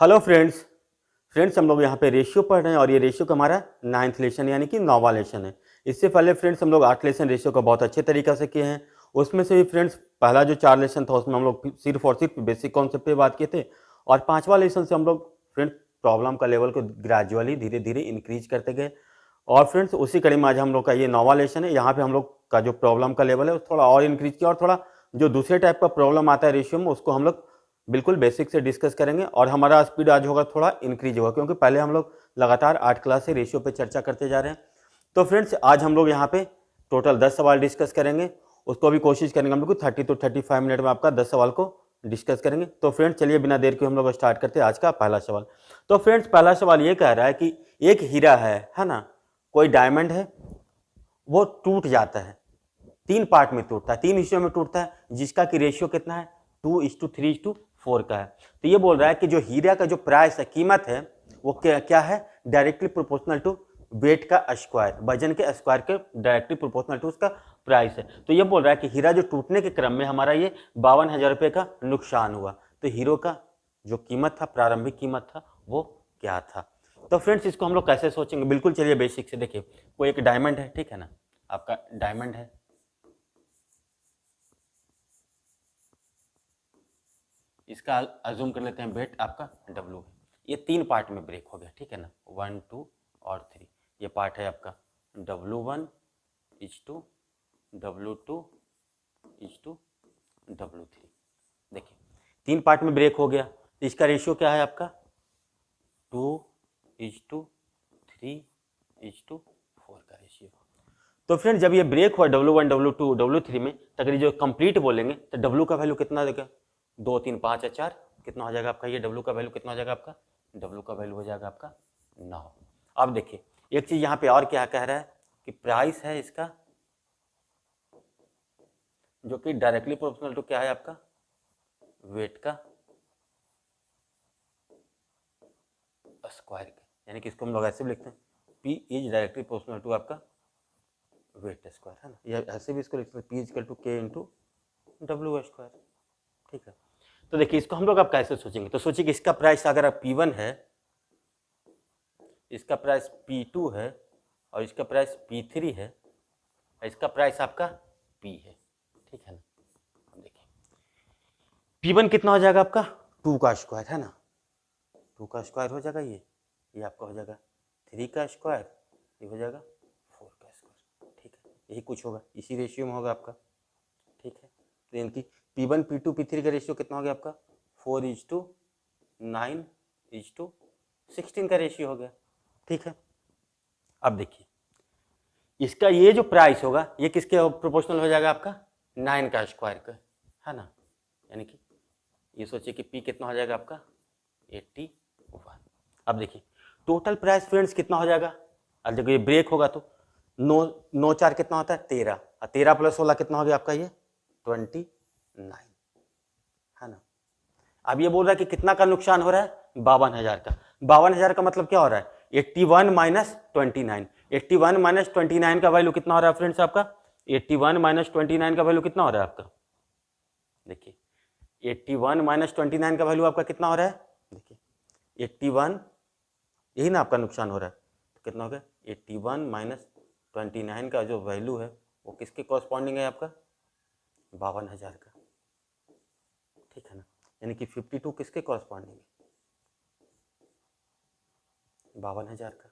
Hello friends हम लोग यहाँ पे रेशियो पढ़ रहे हैं और ये रेशियो का हमारा 9th लेसन यानी कि 9वां लेसन है। इससे पहले फ्रेंड्स हम लोग 8 लेसन रेशियो का बहुत अच्छे तरीक़े से किए हैं। उसमें से भी फ्रेंड्स पहला जो 4 लेसन था उसमें हम लोग सिर्फ और सिर्फ बेसिक कॉन्सेप्ट पे बात किए थे और 5वां लेसन से हम लोग फ्रेंड्स प्रॉब्लम का लेवल को ग्रेजुअली धीरे धीरे इंक्रीज करते गए। और फ्रेंड्स उसी कड़ी में आज हम लोग का ये 9वां लेसन है। यहाँ पे हम लोग का जो प्रॉब्लम का लेवल है थोड़ा और इंक्रीज किया और थोड़ा जो दूसरे टाइप का प्रॉब्लम आता है रेशियो में उसको हम लोग बिल्कुल बेसिक से डिस्कस करेंगे और हमारा स्पीड आज होगा थोड़ा इंक्रीज होगा क्योंकि पहले हम लोग लगातार 8 क्लास से रेशियो पे चर्चा करते जा रहे हैं। तो फ्रेंड्स आज हम लोग यहाँ पे टोटल 10 सवाल डिस्कस करेंगे। उसको भी कोशिश करेंगे हम लोग 30 to 35 मिनट में आपका 10 सवाल को डिस्कस करेंगे। तो फ्रेंड्स चलिए बिना देर के हम लोग स्टार्ट करते हैं आज का पहला सवाल। तो फ्रेंड्स पहला सवाल ये कह रहा है कि एक हीरा है ना, कोई डायमंड है, वो टूट जाता है, 3 पार्ट में टूटता है, 3 हिस्सों में टूटता है, जिसका कि रेशियो कितना है 2:3:4 का है। तो ये बोल रहा है कि जो हीरा का जो प्राइस है, कीमत है, वो क्या है, डायरेक्टली प्रोपोर्शनल टू वेट का स्क्वायर, वजन के स्क्वायर के डायरेक्टली प्रोपोर्शनल टू उसका प्राइस है। तो ये बोल रहा है कि हीरा जो टूटने के क्रम में हमारा ये 52,000 रुपये का नुकसान हुआ। तो हीरो का जो कीमत था, प्रारंभिक कीमत था, वो क्या था। तो फ्रेंड्स इसको हम लोग कैसे सोचेंगे, बिल्कुल चलिए बेसिक से देखिए। कोई एक डायमंड है, ठीक है ना, आपका डायमंड है, इसका अज्यूम कर लेते हैं वेट आपका W है। ये 3 पार्ट में ब्रेक हो गया, ठीक है ना, 1, 2 और 3। ये पार्ट है आपका W1 is to W2 is to W3। देखिए 3 पार्ट में ब्रेक हो गया। तो इसका रेशियो क्या है आपका 2:3:4 का रेशियो। तो फ्रेंड जब ये ब्रेक हुआ W1 W2 W3 में, तक जो कंप्लीट बोलेंगे तो W का वैल्यू कितना देगा 2 3 5 4, कितना हो जाएगा आपका, ये W का वैल्यू कितना हो जाएगा आपका, W का वैल्यू हो जाएगा आपका 9। अब देखिए एक चीज यहाँ पे और क्या कह रहा है कि प्राइस है इसका जो कि डायरेक्टली प्रोपोर्शनल टू क्या है आपका वेट का स्क्वायर का, यानी कि इसको हम लोग ऐसे भी लिखते हैं P is directly proportional to आपका वेट स्क्वायर, है ना, या ऐसे भी इसको लिखते हैं P equal to K into W square, ठीक है। तो देखिए इसको हम लोग अब कैसे सोचेंगे, तो सोचिए कि इसका प्राइस अगर P1 है, इसका प्राइस P2 है और इसका प्राइस P3 है, इसका प्राइस आपका P है, ठीक है ना। देखिए P1 कितना हो जाएगा आपका 2 का स्क्वायर, है ना, 2 का स्क्वायर हो जाएगा, ये आपका हो जाएगा 3 का स्क्वायर, ये हो जाएगा 4 का स्क्वायर, ठीक है। यही कुछ होगा, इसी रेशियो में होगा आपका, ठीक है। तो इनकी P1 P2 P3 का रेशियो कितना हो गया आपका 4:9:16 का रेशियो हो गया, ठीक है। अब देखिए इसका ये जो प्राइस होगा ये किसके प्रोपोर्शनल हो जाएगा आपका 9 का स्क्वायर का, है ना, यानी कि ये सोचिए कि P कितना हो जाएगा आपका 81। अब देखिए टोटल प्राइस फ्रेंड्स कितना हो जाएगा, अब देखो ये ब्रेक होगा तो 9 4 कितना होता है 13, और 13 + 16 कितना हो गया आपका ये 29, है ना। अब ये बोल रहा है कि कितना का नुकसान हो रहा है 52,000 का। 52,000 का मतलब क्या हो रहा है 81 - 29, 81 - 29 का वैल्यू कितना हो रहा है फ्रेंड्स आपका 81 - 29 का वैल्यू कितना हो रहा है आपका, देखिए 81 - 29 का वैल्यू आपका कितना हो रहा है, देखिए 81, यही ना आपका नुकसान हो रहा है, तो कितना हो गया 81 - 29 का जो वैल्यू है वो किसके कॉरस्पॉन्डिंग है आपका 52,000 का, ठीक है ना, यानी कि 52 किसके कॉरस्पॉन्डिंग है 52,000 का।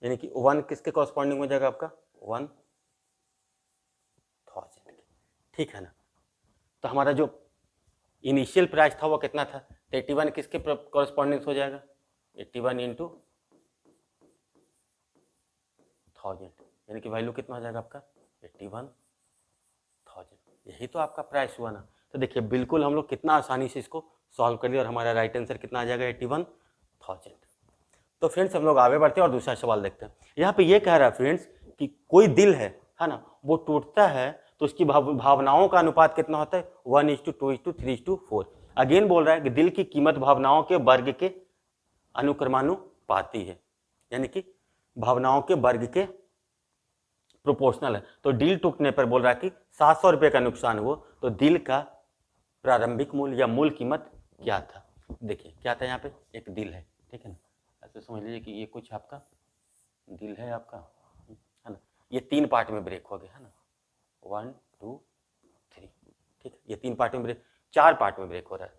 यानी कि 1 किसके कॉरस्पॉन्डिंग हो जाएगा आपका 1000, ठीक है ना। तो हमारा जो इनिशियल प्राइस था वो कितना था, तो 81 किसके कॉरस्पॉन्डिंग हो जाएगा 81 × 1000, यानी कि वैल्यू कितना हो जाएगा आपका 81,000। यही तो आपका प्राइस हुआ ना। तो देखिए बिल्कुल हम लोग कितना आसानी से इसको सॉल्व कर लिया और हमारा राइट आंसर कितना आ जाएगा 81,000। तो फ्रेंड्स हम लोग आगे बढ़ते हैं और दूसरा सवाल देखते हैं। यहाँ पे ये कह रहा है फ्रेंड्स कि कोई दिल है ना, वो टूटता है तो उसकी भावनाओं का अनुपात कितना होता है 1:2:3:4। अगेन बोल रहा है कि दिल की कीमत भावनाओं के वर्ग के अनुक्रमानुपाती है, यानी कि भावनाओं के वर्ग के प्रोपोर्शनल है। तो डील टूटने पर बोल रहा है कि 700 रुपये का नुकसान हुआ, तो डील का प्रारंभिक मूल्य या मूल कीमत क्या था। देखिए क्या था, यहाँ पे एक डील है, ठीक है ना, ऐसे समझ लीजिए कि ये कुछ आपका डील है आपका, है ना, ये 3 पार्ट में ब्रेक हो गया, है ना, 1 2 3, ठीक है, ये 3 पार्ट में ब्रेक, 4 पार्ट में ब्रेक हो रहा है,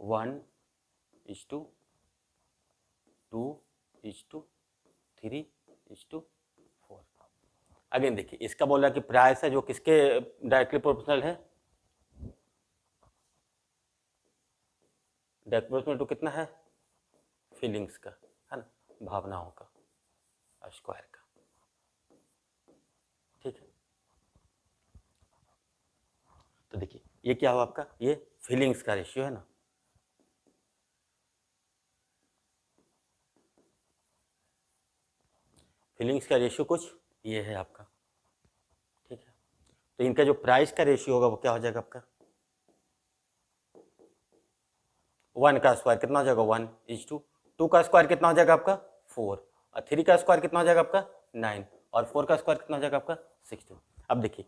1:2, 2:3:4। अगेन देखिए इसका बोल रहा है कि प्राइस है जो किसके डायरेक्टली प्रोपोर्शनल है, डायरेक्टली प्रोपोर्शनल टू कितना है, फीलिंग्स का, है ना, भावनाओं का स्क्वायर का, ठीक है। तो देखिए ये क्या हुआ आपका, ये फीलिंग्स का रेशियो है ना, फीलिंग्स का रेशियो कुछ ये है आपका, ठीक है। तो इनका जो प्राइस का रेशियो होगा वो क्या हो जाएगा आपका, 1 का स्क्वायर कितना हो जाएगा 1:2, 2 का स्क्वायर कितना हो जाएगा आपका 4, और 3 का स्क्वायर कितना हो जाएगा आपका 9, और 4 का स्क्वायर कितना हो जाएगा आपका 16। अब देखिए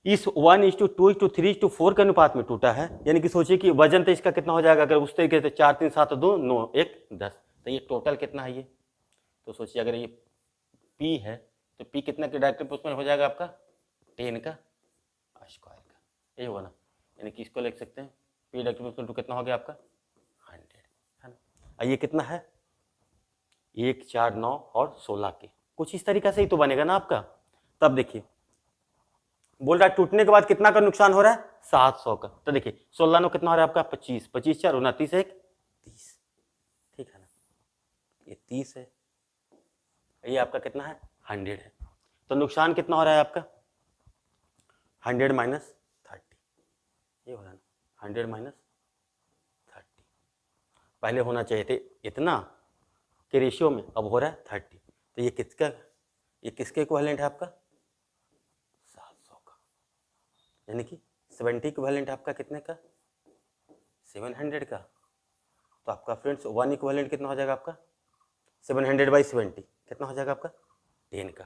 इस 1:2:3:4 के अनुपात में टूटा है, यानी कि सोचिए कि वजन तो इसका कितना हो जाएगा, अगर उस तरीके से 4 3 7 2 9 1 10, तो ये टोटल कितना है ये, तो सोचिए अगर ये P है तो P कितना के डायरेक्ट प्रोपोर्शनल हो जाएगा आपका 10 का स्क्वायर का, ये होगा ना, यानी कि इसको लिख सकते हैं P डायरेक्ट प्रोपोर्शनल टू कितना हो गया आपका 100, है ना। और ये कितना है 1 4 9 और 16 के, कुछ इस तरीके से ही तो बनेगा ना आपका। तब देखिए बोल रहा है टूटने के बाद कितना का नुकसान हो रहा है 700 का, तो देखिए 16 9 कितना हो रहा है आपका 25, 25 4 29 1 30, ठीक है ना, ये 30 है, ये आपका कितना है 100 है, तो नुकसान कितना हो रहा है आपका 100 माइनस 30, ये हो रहा है ना 100 माइनस 30, पहले होना चाहिए थे इतना के रेशियो में, अब हो रहा है 30, तो ये किसके इक्विवेलेंट है आपका 700 का, यानी कि 70 इक्विवेलेंट आपका कितने का 700 का, तो आपका फ्रेंड्स 1 इक्विवेलेंट कितना हो जाएगा आपका 700/70 कितना हो जाएगा आपका 10 का।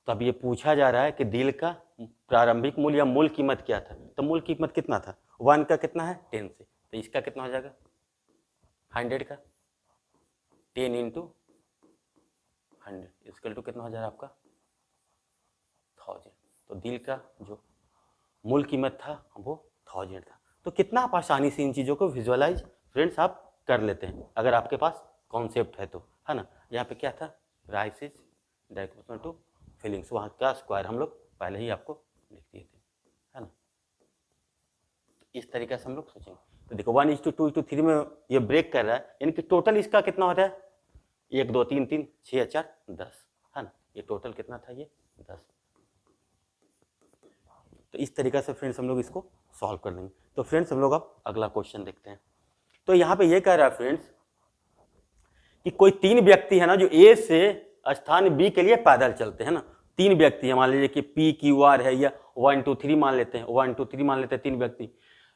तो अब ये पूछा जा रहा है कि डील का प्रारंभिक मूल्य या मूल कीमत क्या था, तो मूल कीमत कितना था 1 का कितना है 10 से, तो इसका कितना हो जाएगा 100 का 10 इंटू 100 इसकल टू कितना हो जाएगा आपका 1000, तो डील का जो मूल कीमत था वो 1000 था। तो कितना आप आसानी से इन चीज़ों को विजुअलाइज फ्रेंड्स आप कर लेते हैं अगर आपके पास कॉन्सेप्ट है तो, है ना। यहाँ पे क्या था price is direct proportional to feelings, वहाँ का स्क्वायर हम लोग पहले ही आपको लिख दिए थे, है ना। इस तरीके से हम लोग सोचेंगे, तो देखो 1:2:3 में ये ब्रेक कर रहा है, यानी कि टोटल इसका कितना हो रहा है 1 2 3 3 6 4 10, है ना, ये टोटल कितना था ये 10। तो इस तरीके से फ्रेंड्स हम लोग इसको सॉल्व कर लेंगे। तो फ्रेंड्स हम लोग अब अगला क्वेश्चन देखते हैं। तो यहाँ पे ये कह रहा है फ्रेंड्स कि कोई 3 व्यक्ति है ना जो ए से स्थान बी के लिए पैदल चलते हैं ना, 3 व्यक्ति है, मान लीजिए कि पी क्यू आर है या 1 2 3 मान लेते हैं, 1 2 3 मान लेते हैं, 3 व्यक्ति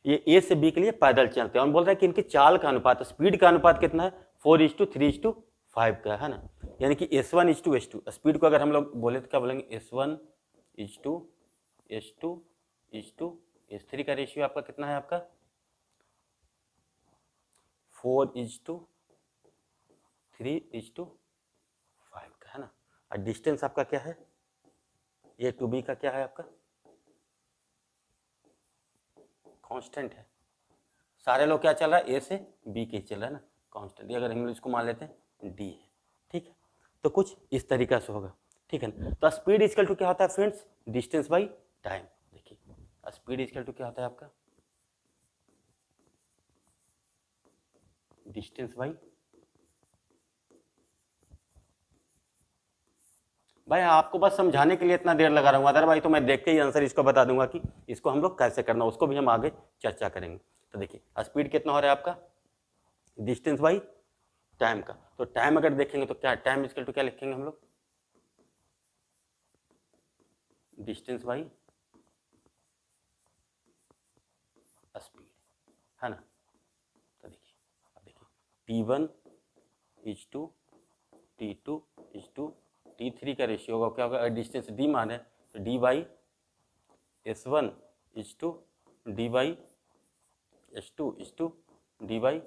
ये ए से बी के लिए पैदल चलते हैं, और बोल रहा है कि इनकी चाल का अनुपात स्पीड का अनुपात कितना है 4:3:5 का, है ना, यानी कि S1:S2, स्पीड को अगर हम लोग बोले तो क्या बोलेंगे S1:2:S3 का रेशियो आपका कितना है आपका 4:3:5 का, है ना। और डिस्टेंस आपका क्या है ए टू बी का क्या है आपका कांस्टेंट है, सारे लोग क्या चल रहा है ए से बी के चल रहा है ना, कांस्टेंट, अगर हम लोग इसको मान लेते हैं डी है, ठीक है। तो कुछ इस तरीका से होगा, ठीक है ना। तो स्पीड इक्वल टू क्या होता है फ्रेंड्स डिस्टेंस बाई टाइम, देखिए स्पीड इक्वल टू क्या होता है आपका डिस्टेंस बाई, भाई आपको बस समझाने के लिए इतना देर लगा रहा हूँ, अदरवाइज तो मैं देखते ही आंसर इसको बता दूंगा कि इसको हम लोग कैसे करना, उसको भी हम आगे चर्चा करेंगे। तो देखिए स्पीड कितना हो रहा है आपका डिस्टेंस बाई टाइम का, तो टाइम अगर देखेंगे तो क्या टाइम इक्वल टू क्या लिखेंगे हम लोग डिस्टेंस बाई स्पीड, है ना। तो देखिए अब देखिए T1:2 T2:2 T3 का रेशियो होगा क्या होगा, अगर डिस्टेंस D मान है तो D by S1 is to D by S2 is to D by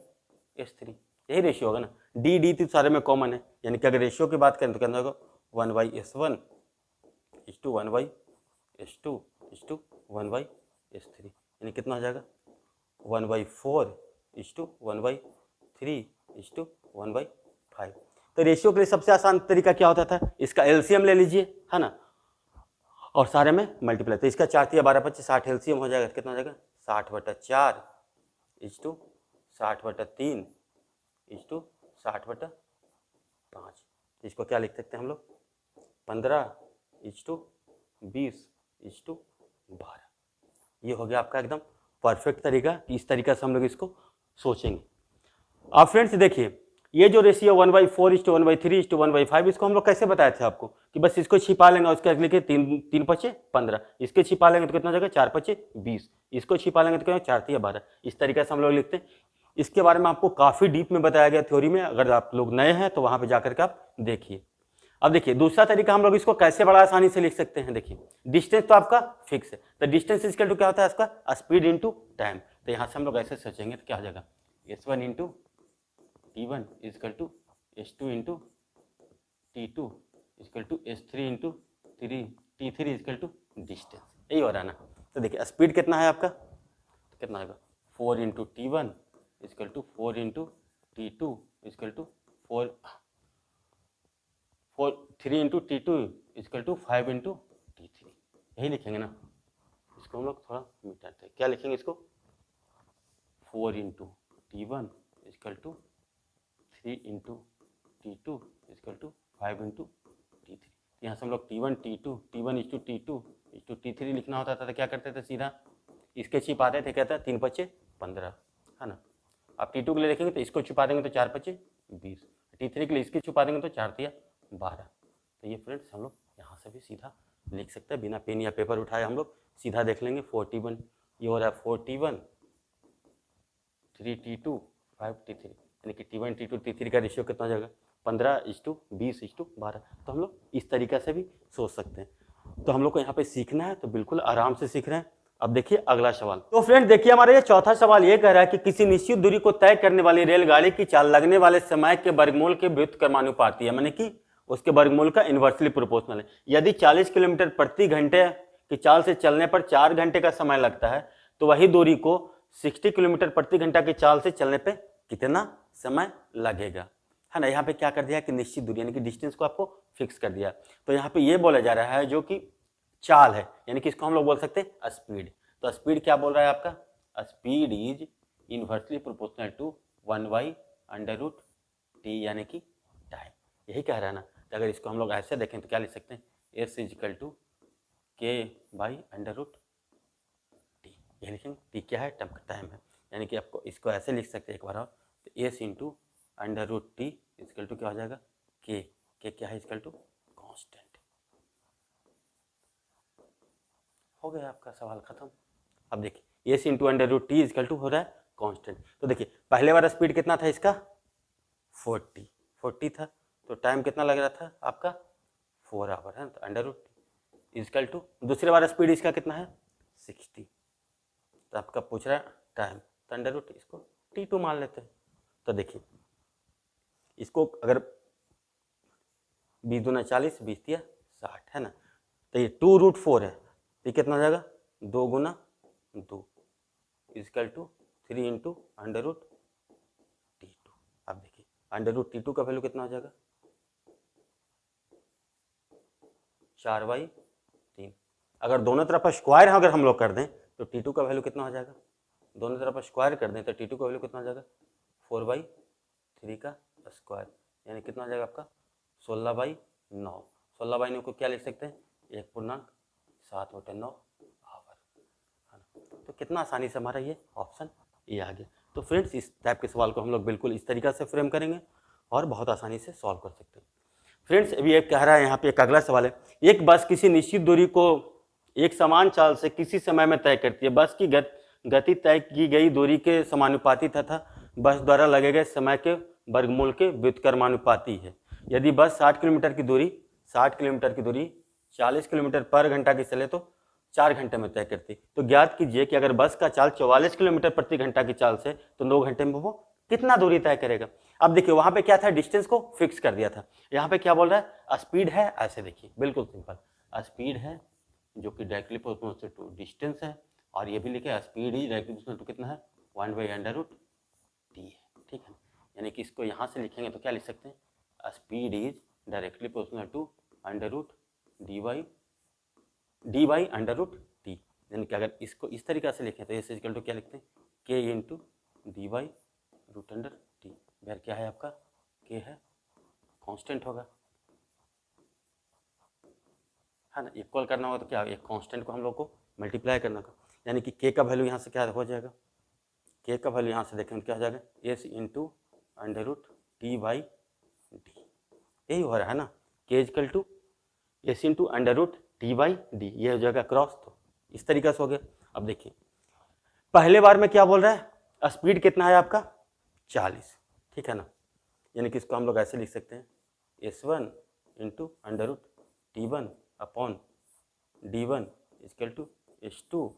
S3, यही रेशियो होगा ना। D तो सारे में कॉमन है, यानी कि अगर रेशियो की बात करें तो कहना होगा 1 by S1 is to 1 by S2 is to 1 by S3, यानी कितना हो जाएगा 1 by 4 is to 1 by 3 is to 1 by 5। तो रेशियो के लिए सबसे आसान तरीका क्या होता था, इसका एलसीएम ले लीजिए, है ना, और सारे में मल्टीप्लाई। तो इसका 4 12 25 60 एलसीएम हो जाएगा, कितना हो जाएगा 60/4 इज टू 60/3 इज टू 60/5। इसको क्या लिख सकते हैं हम लोग 15 इज टू 20 इज टू 12। ये हो गया आपका एकदम परफेक्ट तरीका, इस तरीका से हम लोग इसको सोचेंगे। अब फ्रेंड्स देखिए, ये जो ratio 1/4 is to 1/3 is to 1/5, इसको हम लोग कैसे बताए थे आपको कि बस इसको छिपा लेंगे, उसके लिखे 3 5 15, इसके छिपा लेंगे तो कितना हो जाएगा 4 5 20, इसको छिपा लेंगे तो क्या 4 3 12। इस तरीके से हम लोग लिखते हैं। इसके बारे में आपको काफ़ी डीप में बताया गया थ्योरी में, अगर आप लोग नए हैं तो वहाँ पर जाकर के आप देखिए। अब देखिए दूसरा तरीका हम लोग इसको कैसे बड़ा आसानी से लिख सकते हैं। देखिए डिस्टेंस तो आपका फिक्स है, तो डिस्टेंस इक्वल टू क्या होता है इसका स्पीड इनटू टाइम। तो यहाँ से हम लोग ऐसे सोचेंगे तो क्या हो जाएगा S1 into T1 equal to S2 into T2 equal to S3 into T3 equal to distance, यही हो रहा है ना। तो देखिए स्पीड कितना है आपका, तो कितना आएगा 4 into T1 equal to 4 into T2 equal to 3 into T2 equal to 5 into T3, यही लिखेंगे ना। इसको हम लोग थोड़ा मिटाते हैं, क्या लिखेंगे इसको 4 into T1 equal to 3 into T2 equal to 5 into T3। यहाँ से हम लोग T1 इज टू T3 लिखना होता था तो क्या करते थे सीधा इसके छिपाते थे, कहता है 3 5 15, है ना। आप T2 के लिए लिखेंगे तो इसको छुपा देंगे तो 4 5 20, T3 के लिए इसके छुपा देंगे तो 4 3 12। तो ये फ्रेंड्स हम लोग यहाँ से भी सीधा लिख सकते हैं, बिना पेन या पेपर उठाए हम लोग सीधा देख लेंगे। 41 ये हो रहा है 41 3 T2 5 T3, यानी कि T1 T2 T3 का रेशियो कितना हो जाएगा 15 इज टू 20 इज टू 12। तो हम लोग इस तरीका से भी सोच सकते हैं। तो हम लोग को यहाँ पे सीखना है तो बिल्कुल आराम से सीख रहे हैं। अब देखिए अगला सवाल। तो फ्रेंड देखिए हमारा ये चौथा सवाल ये कह रहा है कि किसी निश्चित दूरी को तय करने वाली रेलगाड़ी की चाल लगने वाले समय के वर्गमूल के व्युत्क्रमानुपाती है, माने कि उसके वर्गमूल का इन्वर्सली प्रोपोर्शनल है। यदि 40 किलोमीटर प्रति घंटे की चाल से चलने पर 4 घंटे का समय लगता है तो वही दूरी को 60 किलोमीटर प्रति घंटा की चाल से चलने पे कितना समय लगेगा, है ना। यहाँ पे क्या कर दिया कि निश्चित दूरी यानी कि डिस्टेंस को आपको फिक्स कर दिया। तो यहाँ पे ये बोला जा रहा है जो कि चाल है, यानी कि इसको हम लोग बोल सकते हैं स्पीड। तो स्पीड क्या बोल रहा है आपका, speed is inversely proportional to 1/√T यानी कि टाइम, यही कह रहा है ना। तो अगर इसको हम लोग ऐसे देखें तो क्या लिख सकते हैं S इजिकल टू K/√T, यही लिखेंगे। T क्या है टाइम है, यानी कि आपको इसको ऐसे लिख सकते हैं एक बार और, तो S into √T equal to क्या हो जाएगा K क्या है इजिकल टू कॉन्स्टेंट। हो गया आपका सवाल खत्म। अब देखिए S into √T equal to हो रहा है कांस्टेंट। तो देखिए पहले वाला स्पीड कितना था इसका 40 था, तो टाइम कितना लग रहा था आपका 4 आवर है, तो √T इजिकल टू दूसरे वाला स्पीड इसका कितना है 60, तो आपका पूछ रहा है टाइम, तो √T इसको T2 मान लेते हैं। तो देखिए इसको अगर 20 दूना 40 20 तिया 60 है ना, तो ये 2√4 है, ये कितना हो जाएगा 2 गुना 2 इजिकल टू 3 इंटू √T2। अब देखिए √T2 का वैल्यू कितना हो जाएगा 4/3। अगर दोनों तरफ स्क्वायर अगर हम लोग कर दें तो T2 का वैल्यू कितना हो जाएगा, दोनों तरफ स्क्वायर कर दें तो T2 का वैल्यू कितना हो जाएगा 4/3 का स्क्वायर, यानी कितना हो जाएगा आपका 16/9। 16/9 को क्या लिख सकते हैं 1.7/9 आवर, है ना। तो कितना आसानी से हमारा ये ऑप्शन ये आ गया। तो फ्रेंड्स इस टाइप के सवाल को हम लोग बिल्कुल इस तरीका से फ्रेम करेंगे और बहुत आसानी से सॉल्व कर सकते हैं। फ्रेंड्स अभी एक कह रहा है यहाँ पे एक अगला सवाल है, एक बस किसी निश्चित दूरी को एक समान चाल से किसी समय में तय करती है। बस की गति तय की गई दूरी के समानुपाती तथा बस द्वारा लगे गए समय के वर्गमूल के व्युत्क्रमानुपाती है। यदि बस 60 किलोमीटर की दूरी 60 किलोमीटर की दूरी 40 किलोमीटर पर घंटा की चले तो 4 घंटे में तय करती। तो ज्ञात कीजिए कि अगर बस का चाल 44 किलोमीटर प्रति घंटा की चाल से तो 9 घंटे में वो कितना दूरी तय करेगा। अब देखिए वहां पे क्या था, डिस्टेंस को फिक्स कर दिया था। यहाँ पे क्या बोल रहा है, स्पीड है, ऐसे देखिए बिल्कुल सिंपल, स्पीड है जो कि डायरेक्टली प्रोपोर्शनल टू डिस्टेंस है, और ये भी लिखे स्पीड ही डायरेक्टली प्रोपोर्शनल टू कितना है, 1/√t है, ठीक है। यानी कि इसको यहाँ से लिखेंगे तो क्या लिख सकते हैं, speed is directly proportional to dy/√t। यानी कि अगर इसको इस तरीके से लिखें तो इस इक्वल टू क्या लिखते हैं, k इंटू dy√t। यार क्या है आपका, k है कांस्टेंट होगा, है ना। इक्वल करना होगा तो क्या, एक कांस्टेंट को हम लोग को मल्टीप्लाई करना होगा, यानी कि k का वैल्यू यहाँ से क्या हो जाएगा, k का वैल्यू यहाँ से देखें तो क्या हो जाएगा, s इंटू √t/d। यही हो रहा है ना, k equal to s into √t/d, ये हो जाएगा क्रॉस। तो इस तरीके से हो गया। अब देखिए पहले बार में क्या बोल रहा है, स्पीड कितना है आपका 40, ठीक है ना। यानी कि इसको हम लोग ऐसे लिख सकते हैं, s1 into √t1/d1 equal to s2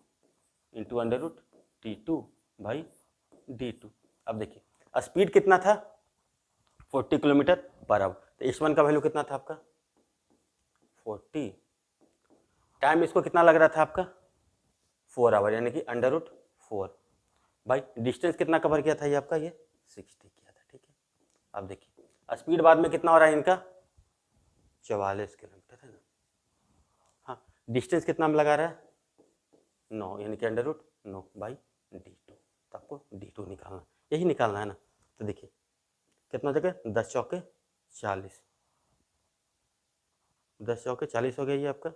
into √t2/d2। अब देखिए स्पीड कितना था 40 किलोमीटर पर आवर, तो s1 का वैल्यू कितना था आपका 40, टाइम इसको कितना लग रहा था आपका 4 आवर, यानी कि √4 भाई डिस्टेंस कितना कवर किया था ये आपका, ये 60 किया था, ठीक है। अब देखिए स्पीड बाद में कितना हो रहा है इनका 44 किलोमीटर, है ना। हाँ डिस्टेंस कितना में लगा रहा है 9, यानी कि √9/d2। तो आपको d2 निकालना, यही निकालना है ना। तो देखिए कितना जगह 10 चौके 40, 10 चौके 40 हो गया ये आपका,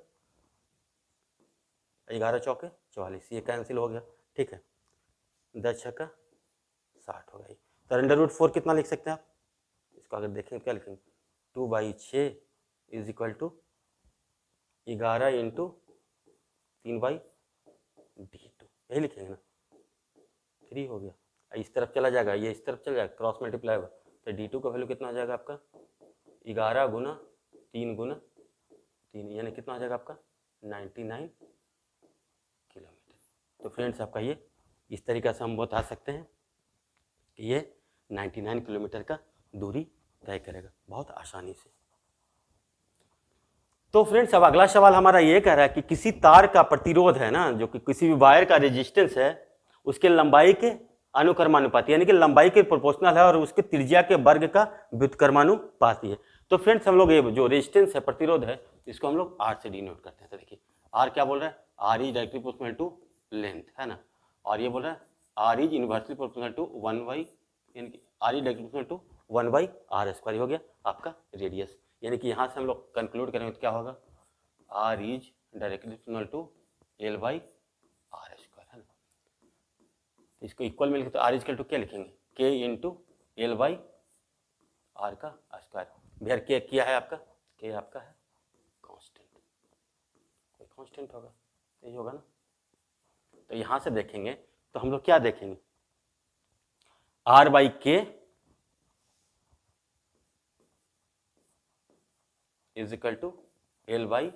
11 चौके 44, ये कैंसिल हो गया, ठीक है। 10 छक्का 60 हो गई। तो √4 कितना लिख सकते हैं आप, इसको अगर देखें क्या लिखेंगे, 2/6 is equal to 11 into 3/d2, यही लिखेंगे ना, 3 हो गया। इस तरफ चला जाएगा, ये इस तरफ चला जाएगा, क्रॉस मल्टीप्लाई होगा, तो d2 का वैल्यू कितना हो जाएगा आपका 11 गुना 3 गुना 3, यानी कितना हो जाएगा आपका 99 किलोमीटर। तो फ्रेंड्स आपका ये इस तरीके से हम बता सकते हैं कि ये 99 किलोमीटर का दूरी तय करेगा बहुत आसानी से। तो फ्रेंड्स अब अगला सवाल हमारा ये कह रहा है कि किसी तार का प्रतिरोध है ना, जो कि किसी भी वायर का रेजिस्टेंस है, उसके लंबाई के अनुक्रमानुपाती, यानी कि लंबाई के प्रोपोर्शनल है और उसके त्रिज्या के वर्ग का व्युत्क्रमानुपाती है। तो फ्रेंड्स हम लोग ये जो रेजिस्टेंस है, प्रतिरोध है, इसको हम लोग R से डिनोट करते हैं। तो देखिए R क्या बोल रहा है, R is directly proportional to length, है ना, और ये बोल रहा है R is inversely proportional to 1/, यानी कि R is directly proportional to 1/r², हो गया आपका रेडियस। यानी कि यहाँ से हम लोग कंक्लूड करेंगे तो क्या होगा, R is directly proportional to L/r², है ना। इसको इक्वल में लिखे तो R इक्वल टू क्या लिखेंगे, K इंटू L/r का स्क्वायर। भैया K क्या है आपका, K आपका है कांस्टेंट, कोई कांस्टेंट होगा, यही होगा ना। तो यहाँ से देखेंगे तो हम लोग क्या देखेंगे, R/K is equal to L/r²।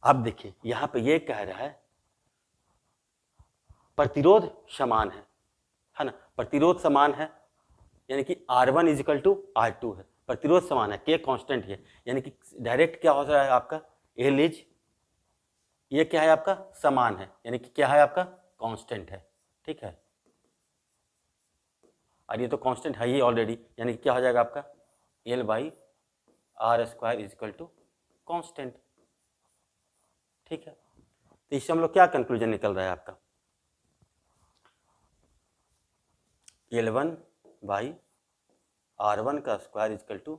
अब देखिए यहाँ पे ये कह रहा है प्रतिरोध समान है ना, प्रतिरोध समान है, यानी कि R1 is equal to R2 है, प्रतिरोध समान है, K कांस्टेंट है, यानी कि डायरेक्ट क्या हो रहा है आपका L इज, ये क्या है आपका समान है, यानी कि क्या है आपका कांस्टेंट है, ठीक है। और ये तो कांस्टेंट है ही ऑलरेडी, यानी कि क्या हो जाएगा आपका L/r² is equal to constant, ठीक है। तो इससे हम लोग क्या कंक्लूजन निकल रहा है आपका, L1/r1 का square is equal to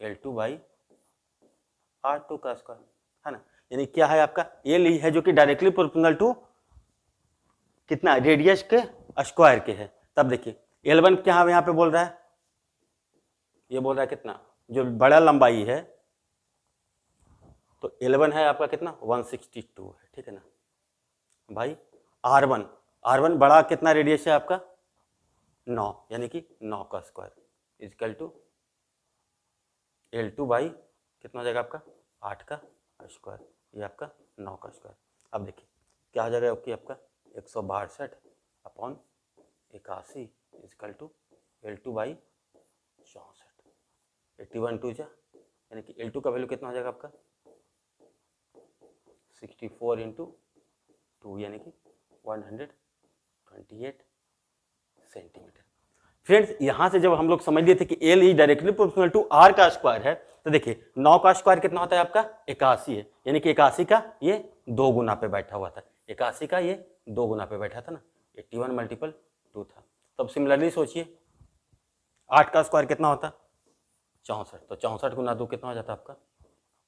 L2/r2 का स्क्वायर, है ना। यानी क्या है आपका L है जो कि डायरेक्टली प्रोपोर्शनल टू कितना रेडियस के स्क्वायर के है। तब देखिए L1 क्या यहाँ पे बोल रहा है, ये बोल रहा है कितना, जो बड़ा लंबाई है, तो L1 है आपका कितना 162 है, ठीक है ना भाई। R1 बड़ा कितना रेडियस है आपका 9, यानी कि 9 का square is equal to L2 by कितना हो जाएगा आपका 8 का स्क्वायर, ये आपका 9 का स्क्वायर। अब देखिए क्या हो जाएगा ओके आपका 162 upon 81 equal to L2 by 64, 81 टू जा यानी कि L2 का वैल्यू कितना हो जाएगा आपका 64 इंटू 2 यानी कि 128 सेंटीमीटर। फ्रेंड्स यहाँ से जब हम लोग समझ लिए थे कि L is directly proportional to R का स्क्वायर है, तो देखिए 9 का स्क्वायर कितना होता है आपका 81 है, यानी कि 81 का ये 2 गुना पे बैठा हुआ था, 81 का ये 2 गुना पे बैठा था ना, 81 मल्टीपल 2 था। तब सिमिलरली सोचिए 8 का स्क्वायर कितना होता 64, तो 64 गुना 2 कितना हो जाता आपका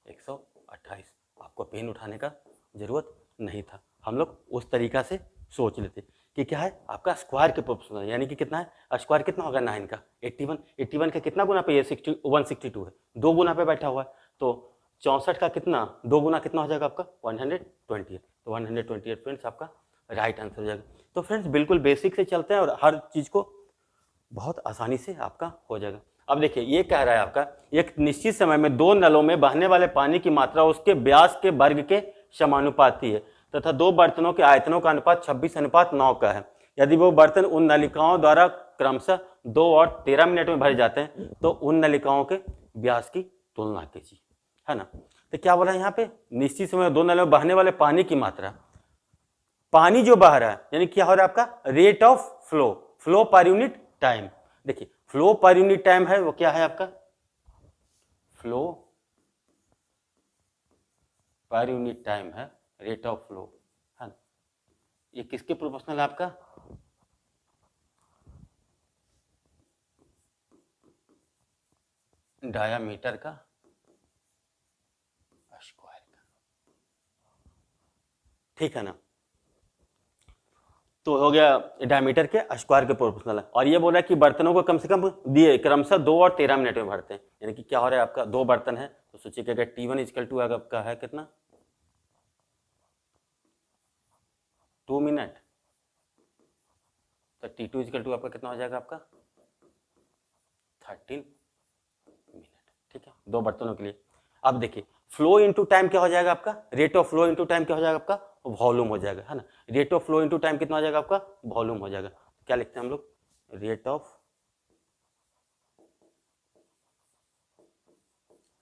128। आपको पेन उठाने का जरूरत नहीं था, हम लोग उस तरीका से सोच लेते कि क्या है आपका स्क्वायर के प्रोपोर्शनल, यानी कि कितना है स्क्वायर कितना होगा 9 का 81 का कितना गुना पे ये 162 है, 2 गुना पे बैठा हुआ है, तो 64 का कितना 2 गुना कितना हो जाएगा आपका 128, तो 128 फ्रेंड्स आपका राइट आंसर हो जाएगा। तो फ्रेंड्स बिल्कुल बेसिक से चलते हैं और हर चीज़ को बहुत आसानी से आपका हो जाएगा। अब देखिए ये कह रहा है आपका एक निश्चित समय में 2 नलों में बहने वाले पानी की मात्रा उसके व्यास के वर्ग के समानुपाती है तथा 2 बर्तनों के आयतनों का अनुपात 26:9 का है। यदि वो बर्तन उन नलिकाओं द्वारा क्रमशः 2 और 13 मिनट में भरे जाते हैं तो उन नलिकाओं के व्यास की तुलना कीजिए, है ना। तो क्या बोला यहाँ पे निश्चित समय में 2 नलों में बहने वाले पानी की मात्रा, पानी जो बह रहा है यानी क्या हो रहा है आपका rate of flow, flow per unit time. देखिए फ्लो पर यूनिट टाइम है वो क्या है आपका फ्लो पर यूनिट टाइम है, रेट ऑफ फ्लो है ना। ये किसके प्रोपोर्शनल है आपका डायामीटर का स्क्वायर का, ठीक है ना। तो हो गया डायमीटर के स्क्वायर के प्रोपोर्शनल है। और ये बोल रहा है कि बर्तनों को कम से कम दिए क्रमशः 2 और 13 मिनट में भरते हैं, यानी कि क्या हो रहा है आपका 2 बर्तन है तो सोचिए कि अगर T1 इक्वल टू आपका है कितना 2 मिनट, तो T2 इक्वल टू आपका कितना हो जाएगा आपका 13 मिनट, ठीक है 2 बर्तनों के लिए। अब देखिए फ्लो इनटू टाइम क्या हो जाएगा आपका rate of flow into time क्या हो जाएगा आपका वॉल्यूम हो जाएगा, है ना। Rate of flow into time कितना हो जाएगा आपका वॉल्यूम हो जाएगा। क्या लिखते हैं हम लोग rate of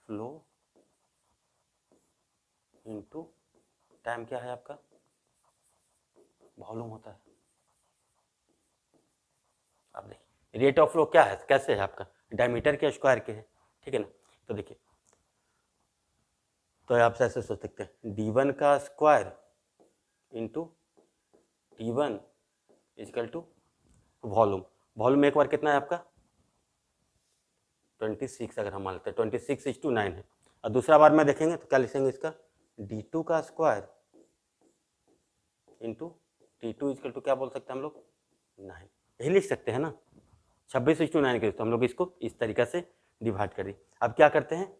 flow into time क्या है आपका वॉल्यूम होता है। अब देखिए रेट ऑफ फ्लो क्या है कैसे है आपका डायमीटर के स्क्वायर के है, ठीक है ना। तो देखिए तो आप ऐसे सोच सकते हैं D1 का square into T1 equal to volume, volume एक बार कितना है आपका 26 अगर हम मान लेते हैं 26:9 है। और दूसरा बार में देखेंगे तो क्या लिखेंगे इसका D2 का square into T2 is equal to क्या बोल सकते हैं हम लोग 9, यही लिख सकते हैं ना 26:9 के, तो हम लोग इसको इस तरीके से डिवाइड कर दिए। अब क्या करते हैं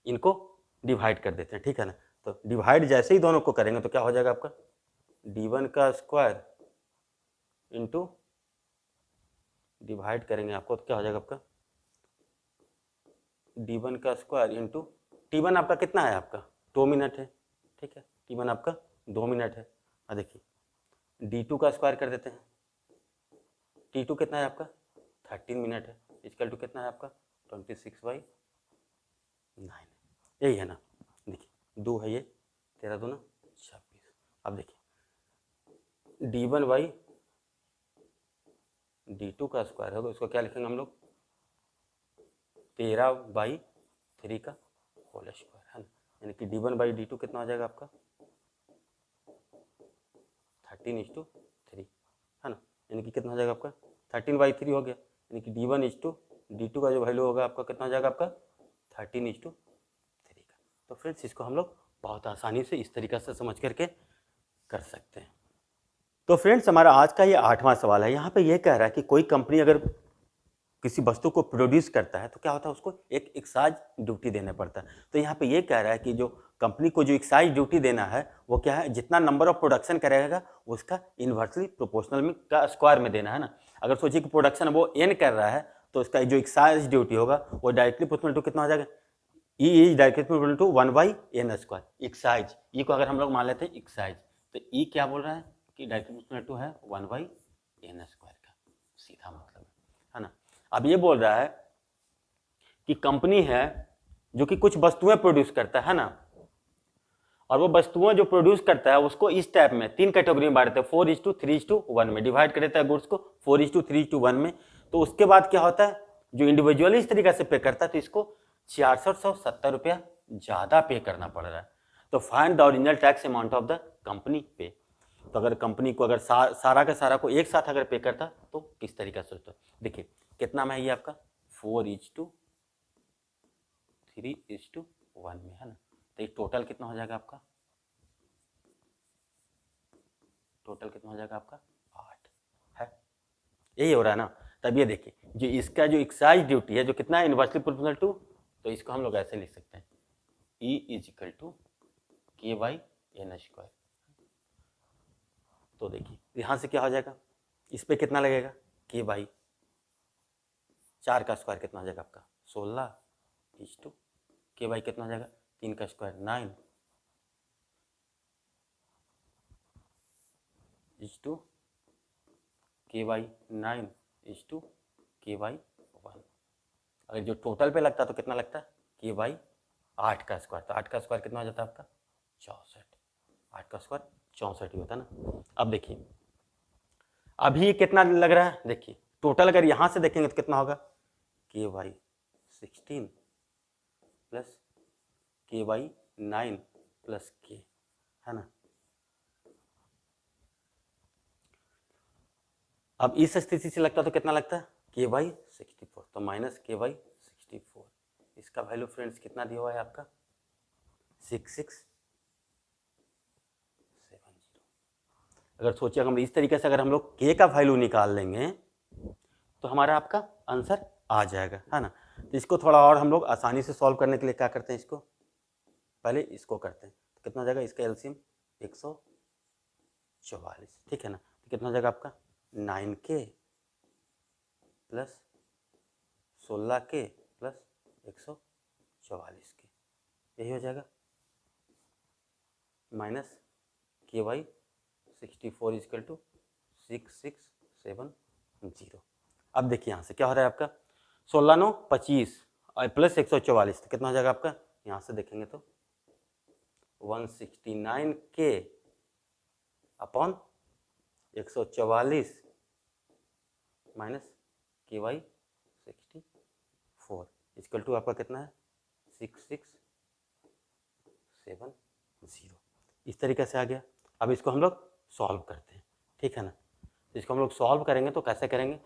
इनको डिवाइड कर देते हैं, ठीक है ना। तो डिवाइड जैसे ही दोनों को करेंगे तो क्या हो जाएगा आपका D1 का स्क्वायर इंटू डिवाइड करेंगे आपको तो क्या हो जाएगा आपका D1 का स्क्वायर इंटू T1 आपका कितना है आपका 2 मिनट है, ठीक है T1 आपका 2 मिनट है। और देखिए D2 का स्क्वायर कर देते हैं, T2 कितना है आपका 13 मिनट है, इक्वल टू कितना है आपका 26/9 यही है ना। देखिए 2 है ये 13 दूना 26। अब देखिए D1 बाई D2 का स्क्वायर होगा उसको क्या लिखेंगे हम लोग 13/3 का होल स्क्वायर, है ना। यानी कि D1 बाई D2 कितना हो जाएगा आपका 13:3, है ना। यानी कि कितना हो जाएगा आपका 13/3 हो गया, यानी कि D1:D2 का जो वैल्यू होगा आपका कितना हो जाएगा आपका 13:3 का। तो फ्रेंड्स इसको हम लोग बहुत आसानी से इस तरीक़े से समझ करके कर सकते हैं। तो फ्रेंड्स हमारा आज का ये 8वां सवाल है। यहाँ पे ये कह रहा है कि कोई कंपनी अगर किसी वस्तु को प्रोड्यूस करता है तो क्या होता है उसको एक एक्साइज ड्यूटी देना पड़ता है। तो यहाँ पे ये कह रहा है कि जो कंपनी को जो एक्साइज ड्यूटी देना है वो क्या है जितना नंबर ऑफ प्रोडक्शन करेगा उसका इन्वर्सली प्रोपोर्शनल में का स्क्वायर में देना है ना। अगर सोचिए कि प्रोडक्शन वो n कर रहा है तो इसका जो एक्साइज ड्यूटी होगा वो डायरेक्टली प्रोपोर्शनल टू कितना हो जाएगा, E is directly proportional to 1/n²। एक्साइज ई को अगर हम लोग मान लेते हैं एक्साइज, तो ई क्या बोल रहा है कि डायरेक्टली प्रोपोर्शनल टू है 1/n² का, सीधा मतलब है ना। अब ये बोल रहा है कि कंपनी है जो कि कुछ वस्तुएं प्रोड्यूस करता है ना, और वो वस्तुएं जो प्रोड्यूस करता है उसको इस टाइप में 3 कैटेगरी में बांटते हैं, 4:3:1 में डिवाइड कर देता है गुड्स को 4:3:1 में। तो उसके बाद क्या होता है, जो इंडिविजुअली इस तरीके से पे करता है तो इसको 6670 रुपया ज्यादा पे करना पड़ रहा है। तो find the original tax amount of the company पे। तो अगर कंपनी को अगर सारा का सारा को एक साथ अगर पे करता तो किस तरीके से होता। देखिए कितना में है ये आपका 4:3:1 में है ना। तो टोटल कितना हो जाएगा आपका, टोटल कितना हो जाएगा आपका 8 है, यही हो रहा है ना। तब ये देखिए जो इसका जो एक्साइज ड्यूटी है जो कितना है इनवर्सली प्रोपोर्शनल टू, तो इसको हम लोग ऐसे लिख सकते हैं E = K/n²। तो देखिए यहां से क्या हो जाएगा, इस पे कितना लगेगा K/4 का स्क्वायर कितना हो जाएगा आपका 16 K/ कितना हो जाएगा 3 का स्क्वायर 9 K/9 K/1। अगर जो टोटल पे लगता तो कितना लगता है K/8 का स्क्वायर, तो 8 का स्क्वायर कितना हो जाता है आपका 64, 8 का स्क्वायर 64 ही होता है ना। अब देखिए अभी कितना लग रहा है, देखिए टोटल अगर यहां से देखेंगे तो कितना होगा K/16 plus K/9 plus K है ना। अब इस स्थिति से लगता तो कितना लगता है K/64, तो माइनस K/64। इसका वैल्यू फ्रेंड्स कितना दिया हुआ है आपका 6670। अगर सोचिए हम इस तरीके से अगर हम लोग K का वैल्यू निकाल लेंगे तो हमारा आपका आंसर आ जाएगा है ना। तो इसको थोड़ा और हम लोग आसानी से सॉल्व करने के लिए क्या करते हैं, इसको पहले इसको करते हैं। तो कितना हो जाएगा इसका एलसीएम 144, ठीक है ना। तो कितना हो जाएगा आपका 9K plus 16K plus 144K, यही हो जाएगा माइनस K/64 = 6670। अब देखिए यहाँ से क्या हो रहा है आपका 16 9 25 और प्लस 144, तो कितना हो जाएगा आपका, यहाँ से देखेंगे तो 169K upon 144 minus K/64 equal to आपका कितना है 6670। इस तरीके से आ गया। अब इसको हम लोग सॉल्व करते हैं, ठीक है ना। इसको हम लोग सॉल्व करेंगे तो कैसे करेंगे,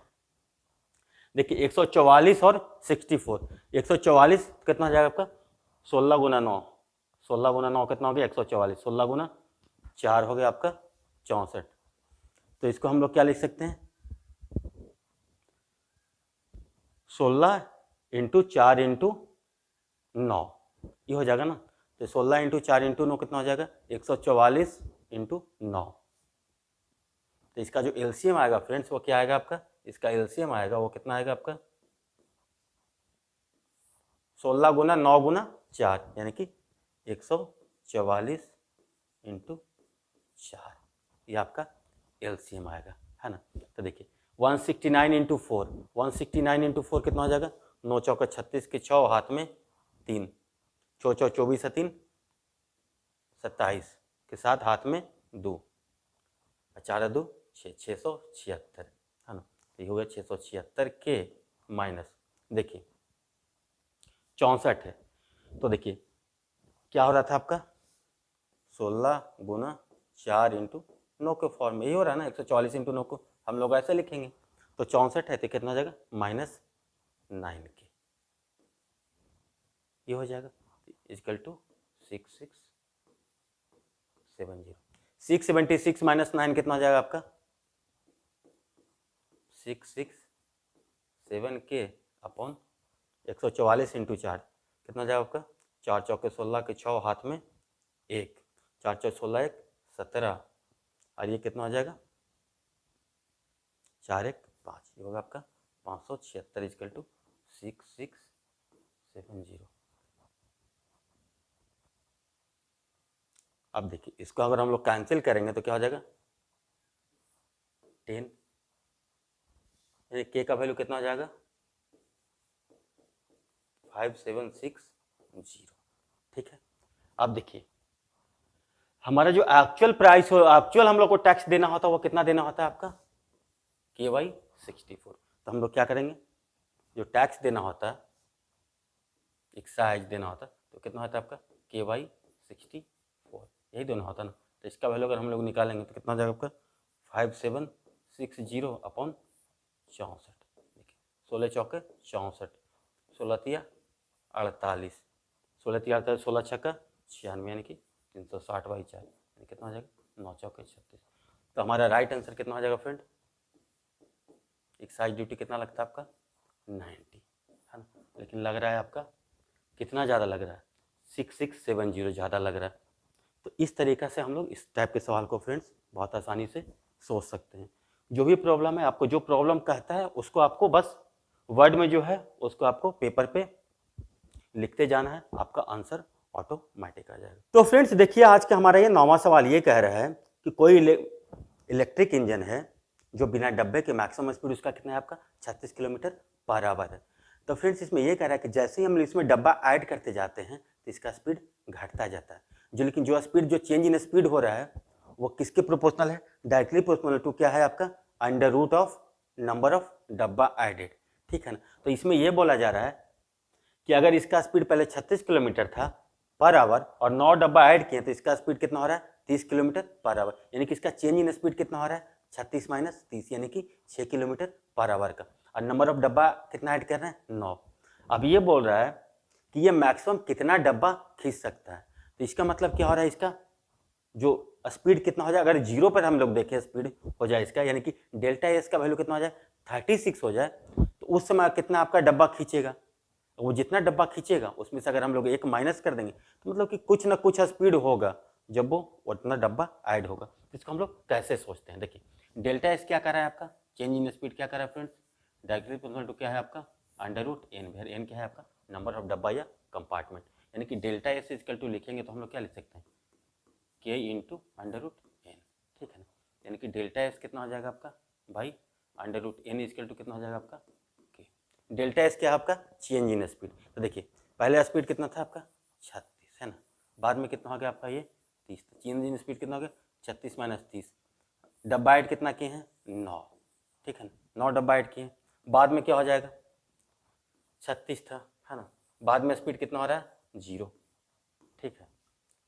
देखिए 144 और 64, 144 कितना हो जाएगा आपका 16 × 9, 16 × 9 कितना हो गया 144, 16 × 4 हो गया आपका 64। तो इसको हम लोग क्या लिख सकते हैं 16 × 4 × 9, ये हो जाएगा ना। तो 16 × 4 × 9 कितना हो जाएगा 144 × 9। तो इसका जो एलसीएम आएगा फ्रेंड्स वो क्या आएगा आपका, इसका एलसीएम आएगा वो कितना आएगा आपका 16 × 9 × 4 यानी कि 144 × 4, ये आपका एलसीएम आएगा है ना। तो देखिए 169 × 4, 169 × 4 कितना हो जाएगा 9 चौका 36 के 6 हाथ में 3, 6 चौ 24 3 27 के साथ हाथ में 2, 4 2 6, 676 है ना। तो ये हो गया 676K माइनस देखिए 64 है। तो देखिए क्या हो रहा था आपका 16 × 4 × 9 के फॉर्म में, यही हो रहा है ना 144 × 9 को हम लोग ऐसे लिखेंगे। तो 64 है तो कितना हो जाएगा -9K, ये हो जाएगा इक्वल टू 6670। 676 - 9 कितना हो जाएगा आपका 667K अपॉन 144 × 4 कितना हो जाएगा आपका 4 चौके 16 के 6 हाथ में 1, 4 चौक 16 1 17 और ये कितना हो जाएगा 4 1 5, ये होगा आपका 576 इजकल टू 6670। अब देखिए इसको अगर हम लोग कैंसिल करेंगे तो क्या हो जाएगा 10, के का वैल्यू कितना हो जाएगा 5760। ठीक है, अब देखिए हमारा जो एक्चुअल प्राइस हो, एक्चुअल हम लोग को टैक्स देना होता है वो कितना देना होता है आपका KY 64। तो हम लोग क्या करेंगे, जो टैक्स देना होता है एक्साइज देना होता है तो कितना होता है आपका KY 64, यही देना होता है ना। तो इसका वैल्यू अगर हम लोग निकालेंगे तो कितना हो जाएगा आपका 5760 अपॉन 64। देखिए 16 चौके 64, 16 तिया 48, 16 तिया 48, 16 छक्का 96, यानी कि 360/4, यानी कितना हो जाएगा 9 चौके 36। तो हमारा राइट आंसर कितना हो जाएगा फ्रेंड, एक्साइज ड्यूटी कितना लगता है आपका 90, है ना। लेकिन लग रहा है आपका कितना ज़्यादा लग रहा है 6670 ज़्यादा लग रहा है। तो इस तरीक़ा से हम लोग इस टाइप के सवाल को फ्रेंड्स बहुत आसानी से सोच सकते हैं। जो भी प्रॉब्लम है, आपको जो प्रॉब्लम कहता है उसको आपको बस वर्ड में जो है उसको आपको पेपर पे लिखते जाना है, आपका आंसर ऑटोमेटिक आ जाएगा। तो फ्रेंड्स देखिए आज का हमारा ये 9वां सवाल ये कह रहा है कि कोई इलेक्ट्रिक इंजन है जो बिना डब्बे के मैक्सिमम स्पीड उसका कितना है आपका 36 किलोमीटर पर आवर है। तो फ्रेंड्स इसमें ये कह रहा है कि जैसे ही हम इसमें डब्बा ऐड करते जाते हैं तो इसका स्पीड घटता जाता है, लेकिन जो स्पीड जो चेंज इन स्पीड हो रहा है वो किसके प्रोपोर्शनल है, डायरेक्टली प्रोपोर्शनल टू क्या है आपका under root of number of डब्बा एडेड। ठीक है ना। तो इसमें यह बोला जा रहा है कि अगर इसका स्पीड पहले 36 किलोमीटर था पर आवर और 9 डब्बा ऐड किए तो इसका स्पीड कितना हो रहा है 30 किलोमीटर पर आवर, यानी कि इसका चेंज इन स्पीड कितना हो रहा है 36 माइनस 30, यानी कि 6 किलोमीटर पर आवर का। और नंबर ऑफ डब्बा कितना ऐड कर रहे हैं 9। अब ये बोल रहा है कि ये मैक्सिमम कितना डब्बा खींच सकता है। तो इसका मतलब क्या हो रहा है, इसका जो स्पीड कितना हो जाए, अगर 0 पर हम लोग देखें स्पीड हो जाए इसका, यानी कि डेल्टा एस का वैल्यू कितना हो जाए 36 हो जाए, तो उस समय कितना आपका डब्बा खींचेगा। वो जितना डब्बा खींचेगा उसमें से अगर हम लोग एक माइनस कर देंगे तो मतलब कि कुछ ना कुछ स्पीड होगा जब वो उतना डब्बा ऐड होगा। इसको हम लोग कैसे सोचते हैं, देखिए डेल्टा एस क्या कर रहा है आपका चेंज इन स्पीड क्या कर रहा है फ्रेंड्स, डायरेक्टली प्रोपोर्शनल टू क्या है आपका under root N, where N क्या है आपका नंबर ऑफ डब्बा या कंपार्टमेंट, यानी कि डेल्टा एस इक्वल टू लिखेंगे तो हम लोग क्या लिख सकते हैं के इंटू अंडर रूट एन। ठीक है ना, यानी कि डेल्टा एस कितना हो जाएगा आपका भाई under root N equal to कितना हो जाएगा आपका के। डेल्टा एस क्या है आपका चेंज इन स्पीड। तो देखिए पहले स्पीड कितना था आपका 36 है ना, बाद में कितना हो गया आपका ये 30, चेंज इन स्पीड कितना हो गया 36 माइनस 30, डब्बा ऐड कितना किए हैं 9। ठीक है ना, 9 डब्बा ऐड किए, बाद में क्या हो जाएगा 36 था है ना, बाद में स्पीड कितना हो रहा है 0। ठीक है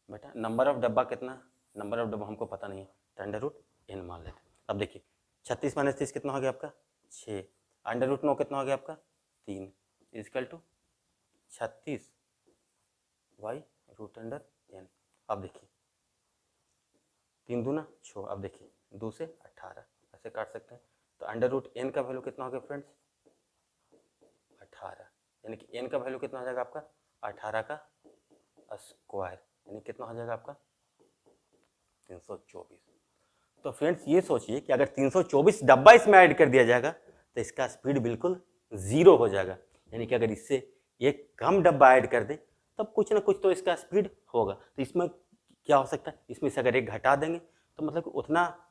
बेटा, नंबर ऑफ डब्बा कितना, नंबर ऑफ डब्बा हमको पता नहीं है तो अंडर रूट एन मान लेते। अब देखिए 36 माइनस 30 कितना हो गया आपका 6, अंडर रूट 9 कितना हो गया आपका 3 equal to 36 by root under N. अब देखिए 3 दूना 6, अब देखिए 2 से 18 ऐसे काट सकते हैं। तो अंडर रूट एन का वैल्यू कितना हो गया फ्रेंड्स 18, यानी कि एन का वैल्यू कितना हो जाएगा आपका 18 का स्क्वायर, यानी कितना हो जाएगा आपका 324। तो फ्रेंड्स ये सोचिए कि अगर 324 डब्बा इसमें ऐड कर दिया जाएगा तो इसका स्पीड बिल्कुल 0 हो जाएगा, यानी कि अगर इससे एक कम डब्बा ऐड कर दें तब कुछ ना कुछ तो इसका स्पीड होगा। तो इसमें क्या हो सकता है, इसमें से अगर एक घटा देंगे तो मतलब उतना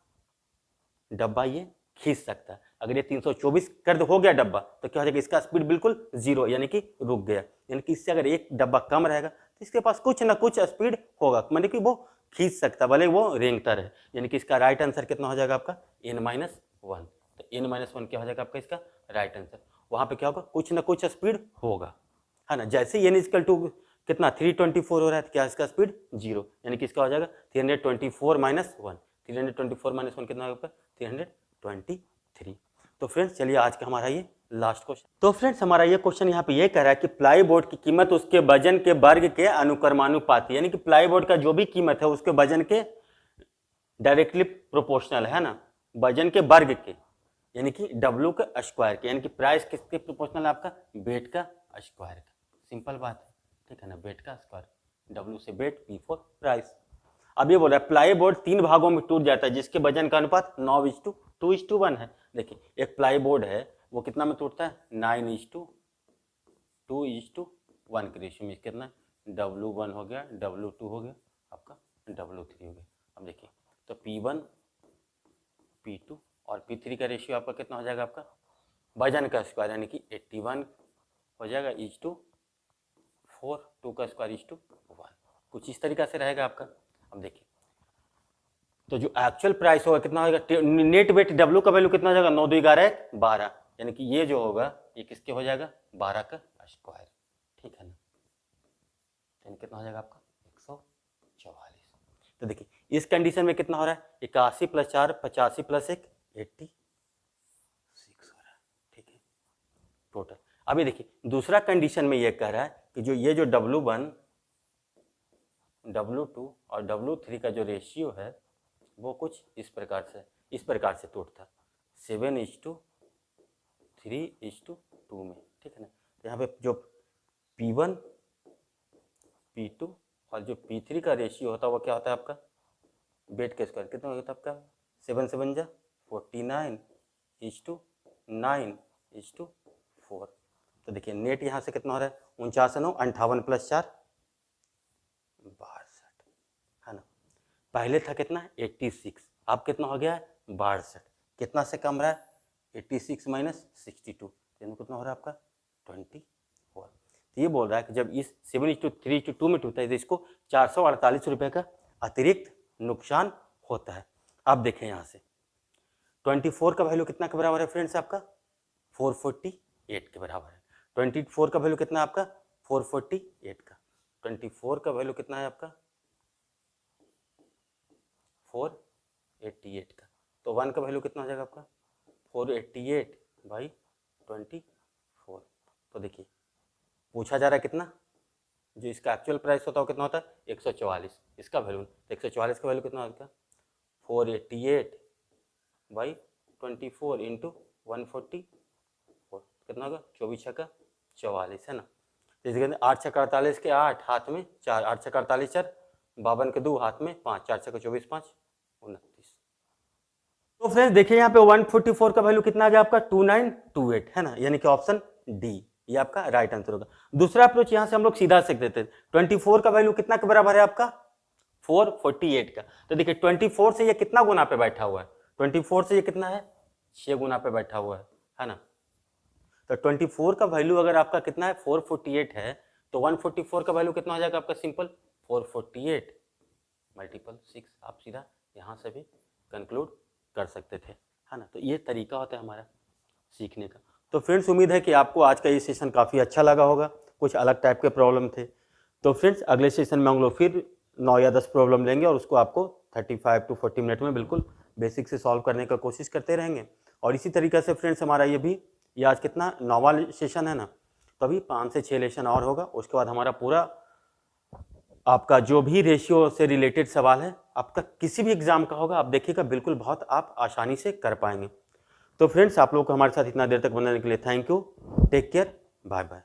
डब्बा ये खींच सकता है। अगर ये 324 कर हो गया डब्बा तो क्या हो जाएगा इसका स्पीड बिल्कुल 0, यानी कि रुक गया, यानी कि इससे अगर एक डब्बा कम रहेगा तो इसके पास कुछ ना कुछ स्पीड होगा, मतलब कि वो खींच सकता भले वो रेंगता रहे, यानी कि इसका राइट आंसर कितना हो जाएगा आपका n-1। तो n-1 क्या हो जाएगा आपका इसका राइट आंसर। वहां पे क्या होगा कुछ ना कुछ स्पीड होगा है ना। जैसे n इक्वल टू कितना 324 हो रहा है तो क्या इसका स्पीड 0, यानी कि इसका हो जाएगा 324 माइनस 1, 324 माइनस 1 कितना होगा 323। तो फ्रेंड्स चलिए आज का हमारा ये लास्ट क्वेश्चन। तो फ्रेंड्स हमारा ये क्वेश्चन यहाँ पे ये कह रहा है कि प्लाई बोर्ड की कीमत उसके वजन के वर्ग के अनुक्रमानुपाती, यानी कि प्लाई बोर्ड का जो भी कीमत है उसके वजन के डायरेक्टली प्रोपोर्शनल है ना, वजन के वर्ग के, यानी कि W का स्क्वायर के, यानी कि प्राइस किसके प्रोपोर्शनल है आपका वेट का स्क्वायर का। सिंपल बात है, ठीक है ना, वेट का स्क्वायर W से वेट P फॉर प्राइस। अब ये बोल रहा है प्लाई बोर्ड 3 भागों में टूट जाता है जिसके वजन का अनुपात 9:2:1 है। देखिए एक प्लाई बोर्ड है वो कितना में टूटता है 9:2:1 के रेशियो में। कितना W1 हो गया, W2 हो गया, आपका W3 हो गया। अब देखिए तो P1 P2 और P3 का रेशियो आपका कितना हो जाएगा, आपका वजन का स्क्वायर यानी कि 81 हो जाएगा 4, 2 का स्क्वायर 1, कुछ इस तरीका से रहेगा आपका। अब देखिए तो जो एक्चुअल प्राइस होगा कितना होगा, नेट वेट W का वैल्यू कितना हो जाएगा 9 2 11 12, यानी कि ये जो होगा ये किसके हो जाएगा 12 का स्क्वायर, ठीक है ना। यानी कितना हो जाएगा आपका 144। तो देखिए इस कंडीशन में कितना हो रहा है 81 + 4 85 + 1 86 हो रहा है, ठीक है टोटल। अभी देखिए दूसरा कंडीशन में ये कह रहा है कि जो ये जो W1 W2 और W3 का जो रेशियो है वो कुछ इस प्रकार से टूटता 7:3:2 में, ठीक है ना। तो यहाँ पे जो P1 P2 और जो P3 का रेशियो होता है वो क्या होता है आपका वेट के स्क्वायर कितना होता है आपका 7 7 जा 49:9:4। तो देखिए नेट यहाँ से कितना हो रहा है 49 9 58 + 4 62, है ना। पहले था कितना 86, अब कितना हो गया है 62, कितना से कम रहा है 86 - 62, तो कितना हो रहा है आपका 24। तो ये बोल रहा है कि जब इस 7:3:2 में टूटता है तो इसको 448 रुपये का अतिरिक्त नुकसान होता है। आप देखें यहाँ से 24 का वैल्यू कितना के बराबर है फ्रेंड्स आपका 448 के बराबर है। 24 का वैल्यू कितना है आपका 448 का, 24 का वैल्यू कितना है आपका 488 का, तो 1 का वैल्यू कितना हो जाएगा आपका 488/24। तो देखिए पूछा जा रहा है कितना, जो इसका एक्चुअल प्राइस होता है वो कितना होता है 144, इसका वैल्यू तो 144 का वैल्यू कितना होगा 488/24 × 144 कितना होगा 24 × 44, है ना। जैसे कहते 8 × 48 के 8 हाथ में 4, 8 × 48 4, 52 के 2 हाथ में 5, 4 × 24 5 29। तो फ्रेंड्स देखिए यहाँ पे 144 का वैल्यू कितना आ गया आपका 2928, है ना, यानी कि ऑप्शन डी ये आपका राइट आंसर होगा। दूसरा अप्रोच यहाँ से हम लोग सीधा सीख देते हैं 24 का वैल्यू कितना के बराबर है आपका 448 का। तो देखिए 24 से ये कितना गुना पे बैठा हुआ है 24 से ये कितना है 6 गुना पे बैठा हुआ है ना। तो 24 का वैल्यू अगर आपका कितना है 448 है तो 144 का वैल्यू कितना हो जाएगा आपका सिंपल 448 × 6, आप सीधा यहाँ से भी कंक्लूड कर सकते थे, है ना। तो ये तरीका होता है हमारा सीखने का। तो फ्रेंड्स उम्मीद है कि आपको आज का ये सेशन काफ़ी अच्छा लगा होगा, कुछ अलग टाइप के प्रॉब्लम थे। तो फ्रेंड्स अगले सेशन में हम लोग फिर 9 या 10 प्रॉब्लम लेंगे और उसको आपको 35 to 40 मिनट में बिल्कुल बेसिक से सॉल्व करने का कोशिश करते रहेंगे। और इसी तरीके से फ्रेंड्स हमारा ये आज कितना 9वां सेशन है ना, तो अभी 5 से 6 लेसन और होगा। उसके बाद हमारा पूरा आपका जो भी रेशियो से रिलेटेड सवाल है आपका किसी भी एग्जाम का होगा, आप देखिएगा बिल्कुल बहुत आप आसानी से कर पाएंगे। तो फ्रेंड्स आप लोग को हमारे साथ इतना देर तक बनने के लिए thank you, take care, bye bye.